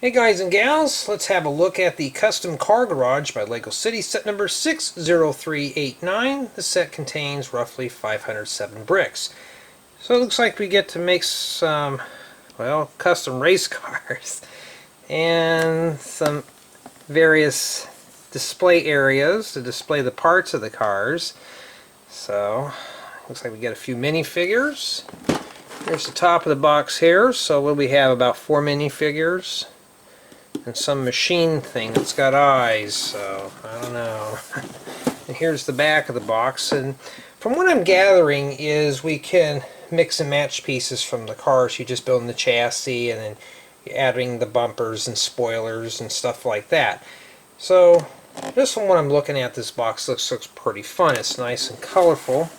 Hey guys and gals, let's have a look at the Custom Car Garage by Lego City, set number 60389. The set contains roughly 507 bricks. So it looks like we get to make some, well, custom race cars and some various display areas to display the parts of the cars. So looks like we get a few minifigures. Here's the top of the box here. So what we have, about 4 minifigures. And some machine thing that's got eyes, so I don't know. And here's the back of the box, and from what I'm gathering is we can mix and match pieces from the cars. You just build in the chassis and then you're adding the bumpers and spoilers and stuff like that. So just from what I'm looking at, this box looks pretty fun. It's nice and colorful.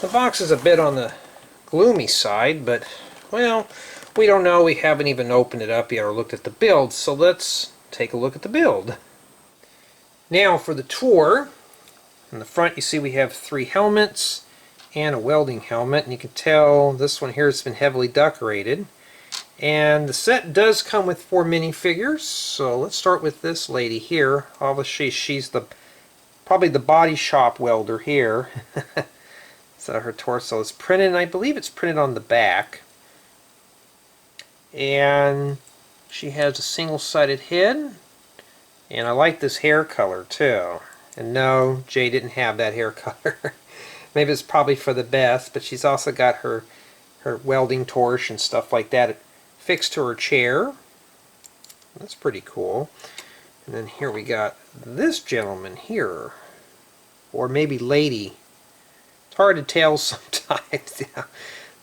The box is a bit on the gloomy side, but well, we don't know. We haven't even opened it up yet or looked at the build, so let's take a look at the build. Now for the tour. In the front you see we have 3 helmets and a welding helmet, and you can tell this one here has been heavily decorated. And the set does come with 4 minifigures, so let's start with this lady here. Obviously she's probably the body shop welder here. So her torso is printed, and I believe it's printed on the back. And she has a single-sided head, and I like this hair color too. And no, Jay didn't have that hair color. Maybe it's probably for the best, but she's also got her welding torch and stuff like that fixed to her chair. That's pretty cool. And then here we got this gentleman here, or maybe lady. It's hard to tell sometimes.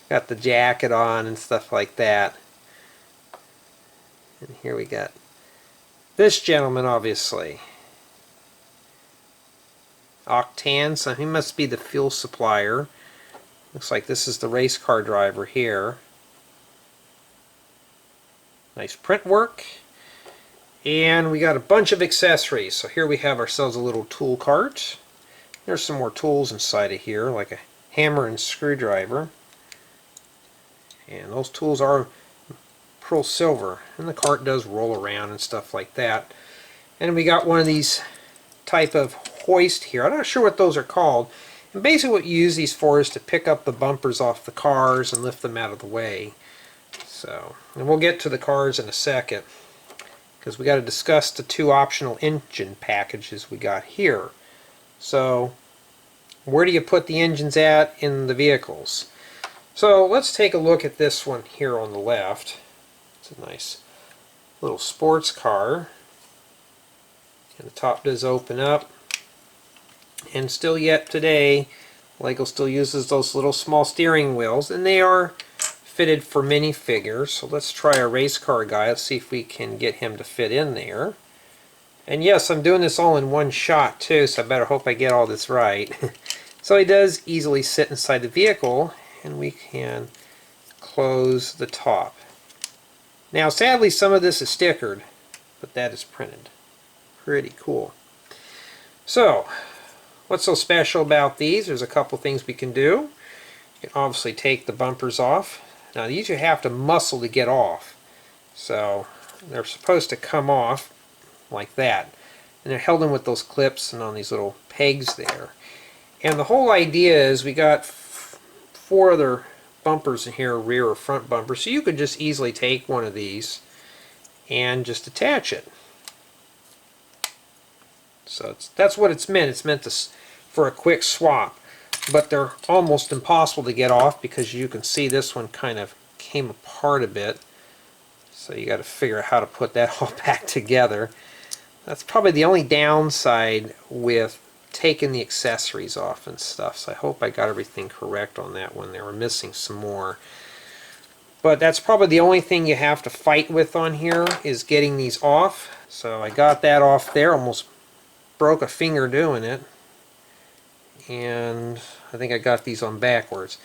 Got the jacket on and stuff like that. And here we got this gentleman, obviously. Octane, so he must be the fuel supplier. Looks like this is the race car driver here. Nice print work. And we got a bunch of accessories. So here we have ourselves a little tool cart. There's some more tools inside of here, like a hammer and screwdriver. And those tools are pearl silver, and the cart does roll around and stuff like that. And we got one of these type of hoist here. I'm not sure what those are called, and basically what you use these for is to pick up the bumpers off the cars and lift them out of the way. So, and we'll get to the cars in a second, because we got to discuss the 2 optional engine packages we got here. So where do you put the engines at in the vehicles? So let's take a look at this one here on the left. It's a nice little sports car, and the top does open up, and still yet today Lego still uses those little small steering wheels, and they are fitted for minifigures. So let's try our race car guy. Let's see if we can get him to fit in there. And yes, I'm doing this all in one shot too, so I better hope I get all this right. So he does easily sit inside the vehicle, and we can close the top. Now sadly some of this is stickered, but that is printed. Pretty cool. So what's so special about these? There's a couple things we can do. You can obviously take the bumpers off. Now these you have to muscle to get off. So they're supposed to come off like that. And they're held in with those clips and on these little pegs there. And the whole idea is we got 4 other bumpers in here, rear or front bumpers, so you could just easily take one of these and just attach it. So that's what it's meant. It's meant for a quick swap, but they're almost impossible to get off because you can see this one kind of came apart a bit, so you got to figure out how to put that all back together. That's probably the only downside with taking the accessories off and stuff, so I hope I got everything correct on that one. They were missing some more, but that's probably the only thing you have to fight with on here is getting these off. So I got that off there, almost broke a finger doing it, and I think I got these on backwards.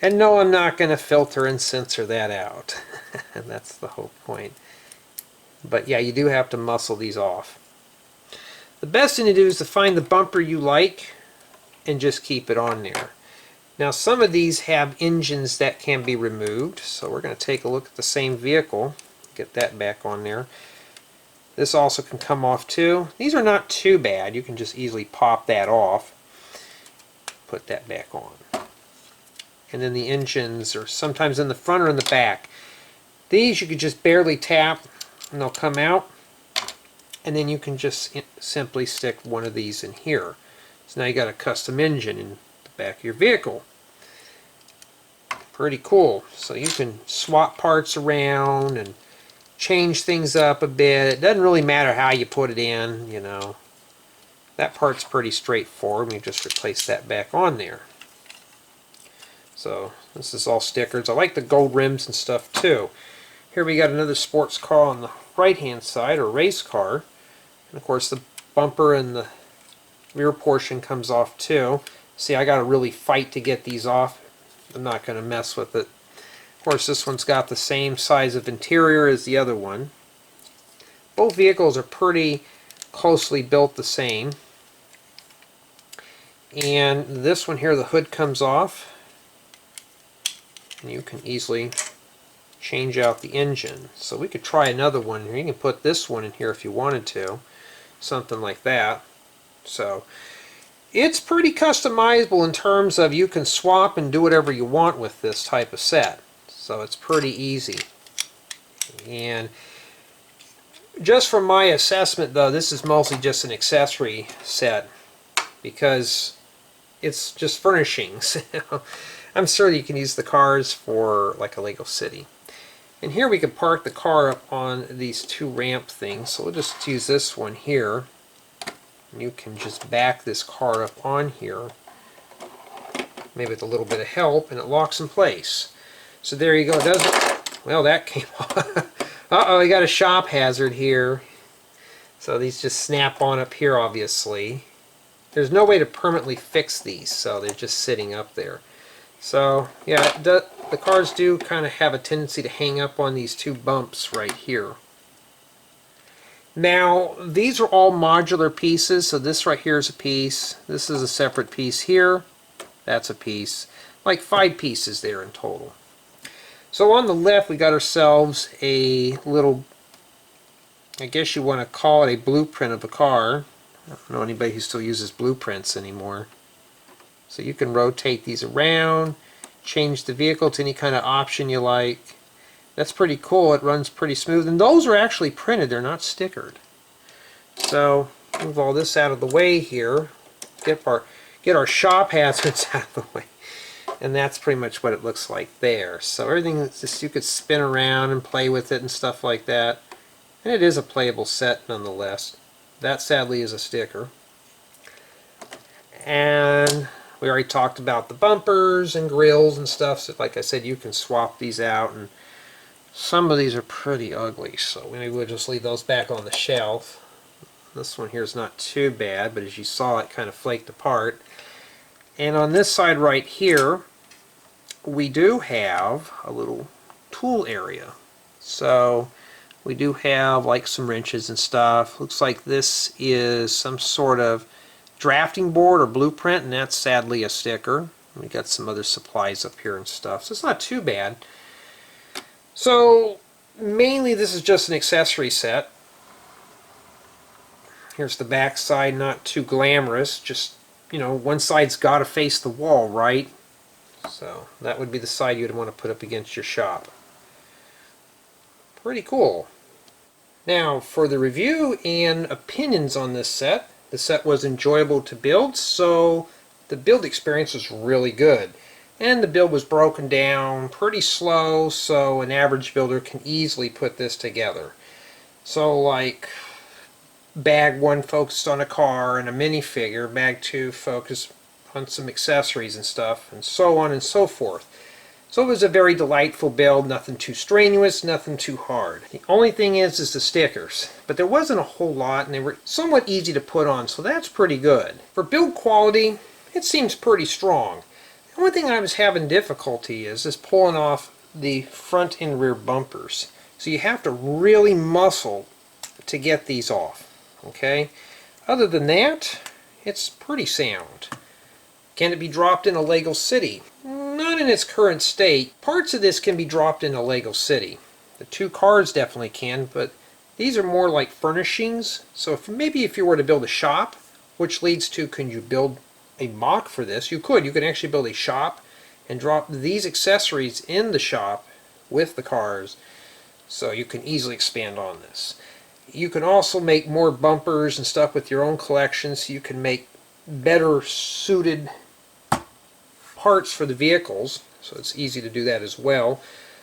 And no, I'm not going to filter and censor that out. And that's the whole point. But yeah, you do have to muscle these off. The best thing to do is to find the bumper you like and just keep it on there. Now some of these have engines that can be removed, so we're going to take a look at the same vehicle Get that back on there. This also can come off too. These are not too bad. You can just easily pop that off. Put that back on. And then the engines are sometimes in the front or in the back. These you can just barely tap and they'll come out. And then you can just simply stick one of these in here. So now you got a custom engine in the back of your vehicle. Pretty cool. So you can swap parts around and change things up a bit. It doesn't really matter how you put it in, you know. That part's pretty straightforward. We just replace that back on there. So this is all stickers. I like the gold rims and stuff too. Here we got another sports car on the right hand side, or race car. And of course the bumper and the rear portion comes off too. See, I got to really fight to get these off. I'm not going to mess with it. Of course, this one's got the same size of interior as the other one. Both vehicles are pretty closely built the same. And this one here, the hood comes off. And you can easily change out the engine. So we could try another one here. You can put this one in here if you wanted to. Something like that. So it's pretty customizable in terms of you can swap and do whatever you want with this type of set. So it's pretty easy. And just from my assessment though, this is mostly just an accessory set because it's just furnishings. I'm sure you can use the cars for like a Lego city. And here we can park the car up on these two ramp things. So we'll just use this one here. And you can just back this car up on here, maybe with a little bit of help, and it locks in place. So there you go. Does it? Well, that came off. Uh-oh, I got a shop hazard here. So these just snap on up here, obviously. There's no way to permanently fix these, so they're just sitting up there. So, yeah, the cars do kind of have a tendency to hang up on these two bumps right here. Now, these are all modular pieces, so this right here is a piece. This is a separate piece here. That's a piece. Like 5 pieces there in total. So on the left we got ourselves a little, I guess you want to call it a blueprint of a car. I don't know anybody who still uses blueprints anymore. So you can rotate these around, change the vehicle to any kind of option you like. That's pretty cool. It runs pretty smooth. And those are actually printed. They're not stickered. So move all this out of the way here. Get our shop hazards out of the way. And that's pretty much what it looks like there. So everything is just, you could spin around and play with it and stuff like that. And it is a playable set nonetheless. That sadly is a sticker. And we already talked about the bumpers and grills and stuff. So like I said, you can swap these out. And some of these are pretty ugly. So maybe we'll just leave those back on the shelf. This one here is not too bad, but as you saw, it kind of flaked apart. And on this side right here, we do have a little tool area. So we do have like some wrenches and stuff. Looks like this is some sort of drafting board or blueprint, and that's sadly a sticker. We got some other supplies up here and stuff, so it's not too bad. So mainly this is just an accessory set. Here's the back side, not too glamorous, just, you know, one side's got to face the wall, right? So that would be the side you'd want to put up against your shop. Pretty cool. Now for the review and opinions on this set. The set was enjoyable to build, so the build experience was really good. And the build was broken down pretty slow, so an average builder can easily put this together. So like bag 1 focused on a car and a minifigure, bag 2 focused on some accessories and stuff, and so on and so forth. So it was a very delightful build, nothing too strenuous, nothing too hard. The only thing is the stickers, but there wasn't a whole lot and they were somewhat easy to put on, so that's pretty good. For build quality, it seems pretty strong. The only thing I was having difficulty is pulling off the front and rear bumpers. So you have to really muscle to get these off. Okay? Other than that, it's pretty sound. Can it be dropped in a Lego city? Not in its current state. Parts of this can be dropped in a Lego city. The two cars definitely can, but these are more like furnishings. So if you were to build a shop, which leads to, can you build a mock for this? You could. You can actually build a shop and drop these accessories in the shop with the cars, so you can easily expand on this. You can also make more bumpers and stuff with your own collection, so you can make better suited parts for the vehicles, so it's easy to do that as well.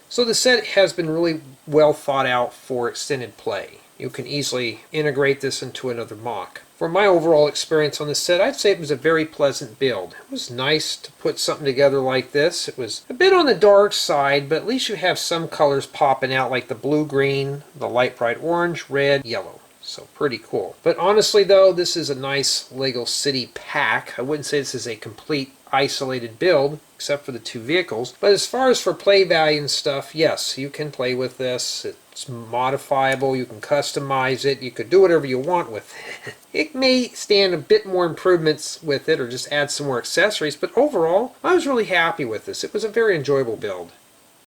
So the set has been really well thought out for extended play. You can easily integrate this into another mock. For my overall experience on this set, I'd say it was a very pleasant build. It was nice to put something together like this. It was a bit on the dark side, but at least you have some colors popping out, like the blue-green, the light bright orange, red, yellow. So pretty cool. But honestly though, this is a nice LEGO City pack. I wouldn't say this is a complete isolated build, except for the two vehicles. But as far as for play value and stuff, yes, you can play with this. It's modifiable, you can customize it, you could do whatever you want with it. It may stand a bit more improvements with it, or just add some more accessories, but overall, I was really happy with this. It was a very enjoyable build.